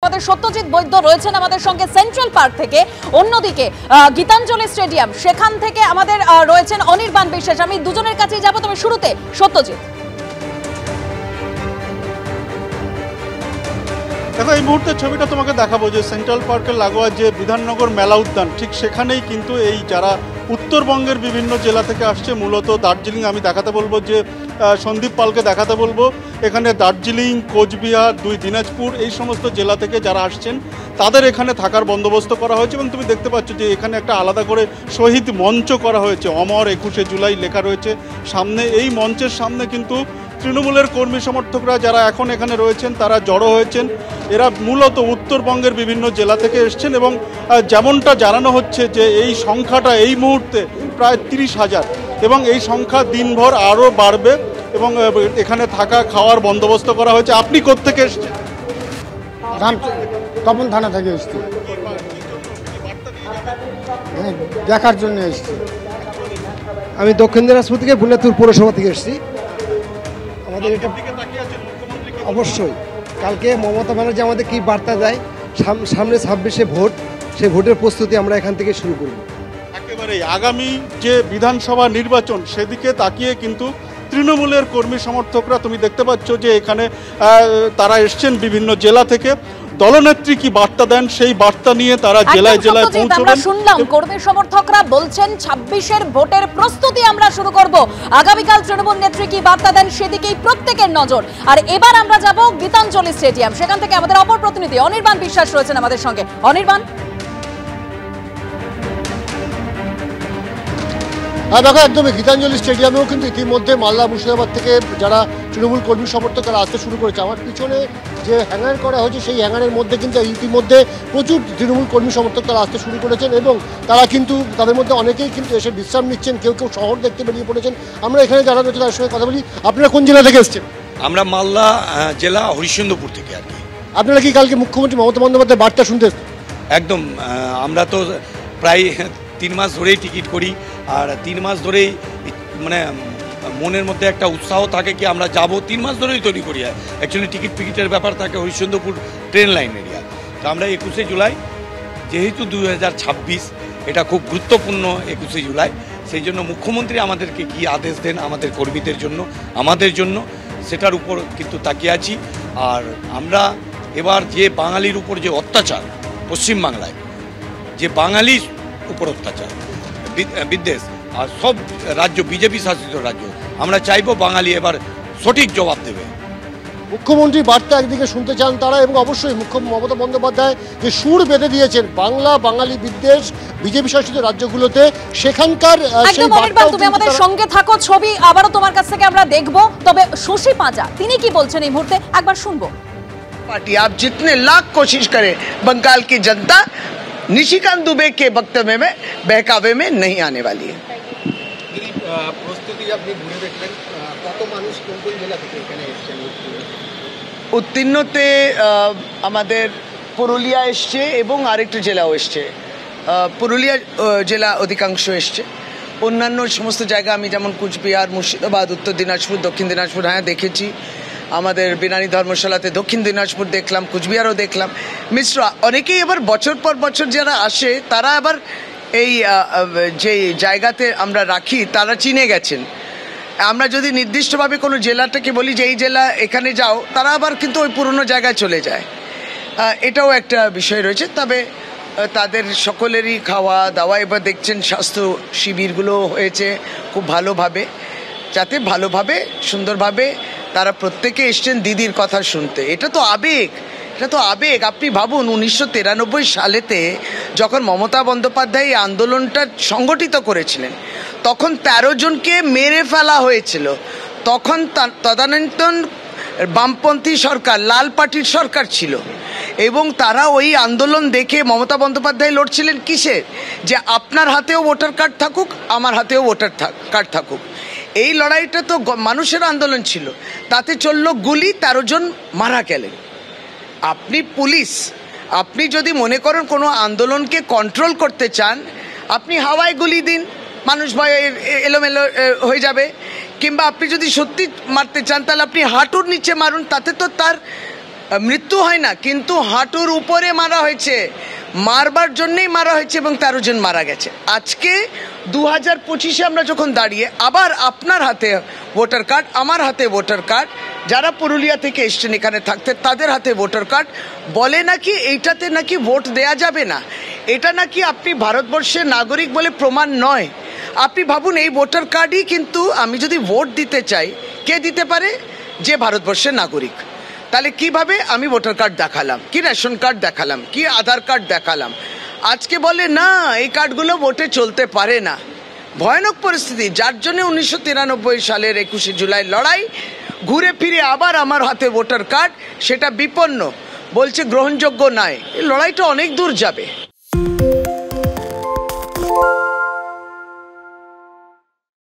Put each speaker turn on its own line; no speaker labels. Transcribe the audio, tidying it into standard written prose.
আমাদের সত্যজিৎ বৈদ্য রয়েছেন আমাদের সঙ্গে সেন্ট্রাল পার্ক থেকে। অন্যদিকে গীতাঞ্জলি স্টেডিয়াম সেখান থেকে আমাদের রয়েছেন অনির্বাণ বিশ্বাস। আমি দুজনের কাছেই যাব, তবে শুরুতে সত্যজিৎ।
দেখো, এই মুহূর্তে ছবিটা তোমাকে দেখাবো যে সেন্ট্রাল পার্কের লাগোয়া যে বিধাননগর মেলা উদ্যান, ঠিক সেখানেই কিন্তু এই যারা উত্তরবঙ্গের বিভিন্ন জেলা থেকে আসছে, মূলত দার্জিলিং, আমি দেখাতে বলবো যে সন্দীপ পালকে দেখাতে বলবো, এখানে দার্জিলিং, কোচবিহার, দিনাজপুর এই সমস্ত জেলা থেকে যারা আসছেন তাদের এখানে থাকার বন্দোবস্ত করা হয়েছে। এবং তুমি দেখতে পাচ্ছ যে এখানে একটা আলাদা করে শহীদ মঞ্চ করা হয়েছে, অমর 21শে জুলাই লেখা রয়েছে সামনে। এই মঞ্চের সামনে কিন্তু তৃণমূলের কর্মী সমর্থকরা যারা এখন এখানে রয়েছেন তারা জড়ো হয়েছেন। এরা মূলত উত্তরবঙ্গের বিভিন্ন জেলা থেকে এসছেন এবং যেমনটা জানানো হচ্ছে যে এই সংখ্যাটা এই মুহূর্তে প্রায় 30,000 এবং এই সংখ্যা দিনভর আরও বাড়বে এবং এখানে থাকা খাওয়ার বন্দোবস্ত করা হয়েছে। আপনি কোত্থেকে এসছেন?
তপন থানা থেকে এসছি, দেখার জন্য এসছি। আমি দক্ষিণ দিনাজপুর থেকে বুনিয়াদপুর পৌরসভা থেকে এসছি। আমাদের এটা অবশ্যই কালকে মমতা ব্যানার্জি আমাদের কি বার্তা দেয়, সামনে 26শে ভোট, সেই ভোটের প্রস্তুতি আমরা এখান থেকে শুরু করব।
একেবারেই আগামী যে বিধানসভা নির্বাচন সেদিকে তাকিয়ে কিন্তু তৃণমূলের কর্মী সমর্থকরা, তুমি দেখতে পাচ্ছ যে এখানে তারা এসছেন বিভিন্ন জেলা থেকে। দলনেত্রী কি বার্তা দেন সেই বার্তা নিয়ে তারা জেলায় জেলায় পৌঁছবেন।
আমরা শুনলাম কর্মী সমর্থকরা বলছেন 26এর ভোটের প্রস্তুতি আমরা শুরু করব। আগামীকাল তৃণমূল নেত্রী কি বার্তা দেন সেদিকেই প্রত্যেকের নজর। আর এবার আমরা যাব গীতাঞ্জলি স্টেডিয়াম, সেখান থেকে আমাদের অপর প্রতিনিধি অনির্বাণ বিশ্বাস রয়েছেন আমাদের সঙ্গে। অনির্বাণ,
হ্যাঁ দেখো, একদমই গীতাঞ্জলি স্টেডিয়ামেও কিন্তু ইতিমধ্যে মালদা মুর্শিদাবাদ থেকে যারা তৃণমূল কর্মী সমর্থকরা আসতে শুরু করেছে। আমার পিছনে যে হ্যাঙ্গার করা হয়েছে সেই হ্যাঙ্গারের মধ্যে কিন্তু ইতিমধ্যে প্রচুর তৃণমূল কর্মী সমর্থকরা আসতে শুরু করেছেন এবং তারা কিন্তু তাদের মধ্যে অনেকেই কিন্তু এসে বিশ্রাম নিচ্ছেন, কেউ কেউ শহর দেখতে বেরিয়ে পড়েছেন। আমরা এখানে যারা রয়েছে তাদের সঙ্গে কথা বলি। আপনারা কোন জেলা থেকে এসছেন?
আমরা মালদা জেলা হরিশ্চন্দ্রপুর থেকে আর কি।
আপনারা কি কালকে মুখ্যমন্ত্রী মমতা বন্দ্যোপাধ্যায়ের বার্তা শুনতে?
একদম, আমরা তো প্রায় 3 মাস ধরেই টিকিট করি, আর 3 মাস ধরেই মানে মনের মধ্যে একটা উৎসাহ থাকে কি আমরা যাব, 3 মাস ধরেই তৈরি করি। অ্যাকচুয়ালি টিকিটের ব্যাপার থাকে হরিশ্চন্দ্রপুর ট্রেন লাইন এরিয়া। তো আমরা 21শে জুলাই, যেহেতু 2026 এটা খুব গুরুত্বপূর্ণ 21শে জুলাই, সেই জন্য মুখ্যমন্ত্রী আমাদেরকে কি আদেশ দেন আমাদের কর্মীদের জন্য, আমাদের জন্য, সেটার উপর কিন্তু তাকিয়ে আছি। আর আমরা এবার যে বাঙালির উপর যে অত্যাচার, পশ্চিমবাংলায় যে বাঙালির উপর অত্যাচার, বিদ্বেষ, আর সব রাজ্য বিজেপি শাসিত রাজ্য, আমরা চাইবো বাঙালি এবার সঠিক জবাব দেবে।
মুখ্যমন্ত্রী বার্তা একদিকে শুনতে চান তারা, এবং অবশ্যই মমতা বন্দ্যোপাধ্যায় যে সুর বেঁধে দিয়েছেন বাঙালি বিদ্বেষ বিজেপি শাসিত রাজ্যগুলোতে, সেখানকার সেই বার্তা।
তুমি আমাদের সঙ্গে থাকো, ছবি আবারও তোমার কাছ থেকে আমরা দেখব। তবে শশী পাঁজা তিনি কি বলছেন এই মুহূর্তে একবার শুনবো।
पार्टी आप जितने लाख कोशिश करें, बंगाल की जनता निशिकांत दुबे के वक्तव्य में बहकावे में नहीं आने वाली है। উত্তীর্ণতে আমাদের পুরুলিয়া এসছে এবং আরেকটা জেলাও এসছে। পুরুলিয়া জেলা অধিকাংশ এসছে, অন্যান্য সমস্ত জায়গা আমি যেমন কুচবিহার, মুর্শিদাবাদ, উত্তর দিনাজপুর, দক্ষিণ দিনাজপুর হ্যাঁ দেখেছি। আমাদের বিনানি ধর্মশালাতে দক্ষিণ দিনাজপুর দেখলাম, কুচবিহারও দেখলাম। মিশ্র অনেকেই এবার বছর পর বছর যারা আসে তারা আবার এই যে জায়গাতে আমরা রাখি তারা চিনে গেছেন। আমরা যদি নির্দিষ্টভাবে কোনো জেলাটাকে বলি যে এই জেলা এখানে যাও, তারা আবার কিন্তু ওই পুরনো জায়গায় চলে যায়। এটাও একটা বিষয় রয়েছে। তবে তাদের সকলেরই খাওয়া দাওয়া, এবার দেখছেন স্বাস্থ্য শিবিরগুলো হয়েছে খুব ভালোভাবে, যাতে ভালোভাবে সুন্দরভাবে তারা প্রত্যেকে এসছেন দিদির কথা শুনতে। এটা তো আবেগ, এটা তো আবেগ। আপনি ভাবুন 1993 সালেতে যখন মমতা বন্দ্যোপাধ্যায় এই আন্দোলনটা সংগঠিত করেছিলেন, তখন 13 জনকে মেরে ফেলা হয়েছিল। তখন তদানীন্তন বামপন্থী সরকার, লাল পার্টির সরকার ছিল, এবং তারা ওই আন্দোলন দেখে মমতা বন্দ্যোপাধ্যায় লড়ছিলেন কিসের? যে আপনার হাতেও ভোটার কার্ড থাকুক, আমার হাতেও ভোটার কার্ড থাকুক। এই লড়াইটা তো মানুষের আন্দোলন ছিল, তাতে চলল গুলি, 13 জন মারা গেলেন। আপনি পুলিশ, আপনি যদি মনে করেন কোনো আন্দোলনকে কন্ট্রোল করতে চান, আপনি হাওয়ায় গুলি দিন, মানুষ ভয়ে এলোমেলো হয়ে যাবে। কিংবা আপনি যদি সত্যি মারতে চান তাহলে আপনি হাঁটুর নিচে মারুন, তাতে তো তার মৃত্যু হয় না, কিন্তু হাঁটুর উপরে মারা হয়েছে, মারবার জন্যেই মারা হয়েছে এবং 13 জন মারা গেছে। আজকে 2025-এ আমরা যখন দাঁড়িয়ে আবার আপনার হাতে ভোটার কার্ড, আমার হাতে ভোটার কার্ড, যারা পুরুলিয়া থেকে এসছেন এখানে থাকতে তাদের হাতে ভোটার কার্ড, বলে নাকি এইটাতে নাকি ভোট দেয়া যাবে না, এটা নাকি আপনি ভারতবর্ষের নাগরিক বলে প্রমাণ নয়। আপনি ভাবুন, এই ভোটার কার্ডই কিন্তু আমি যদি ভোট দিতে চাই, কে দিতে পারে? যে ভারতবর্ষের নাগরিক। তাহলে কিভাবে আমি ভোটার কার্ড দেখালাম, কি রেশন কার্ড দেখালাম, কি আধার কার্ড দেখালাম, আজকে বলে না এই কার্ডগুলো ভোটে চলতে পারে না। ভয়ানক পরিস্থিতি, যার জন্য 1993 সালের 21শে জুলাই লড়াই, ঘুরে ফিরে আবার আমার হাতে ভোটার কার্ড, সেটা বিপন্ন, বলছে গ্রহণযোগ্য নয়। এই লড়াইটা অনেক দূর যাবে।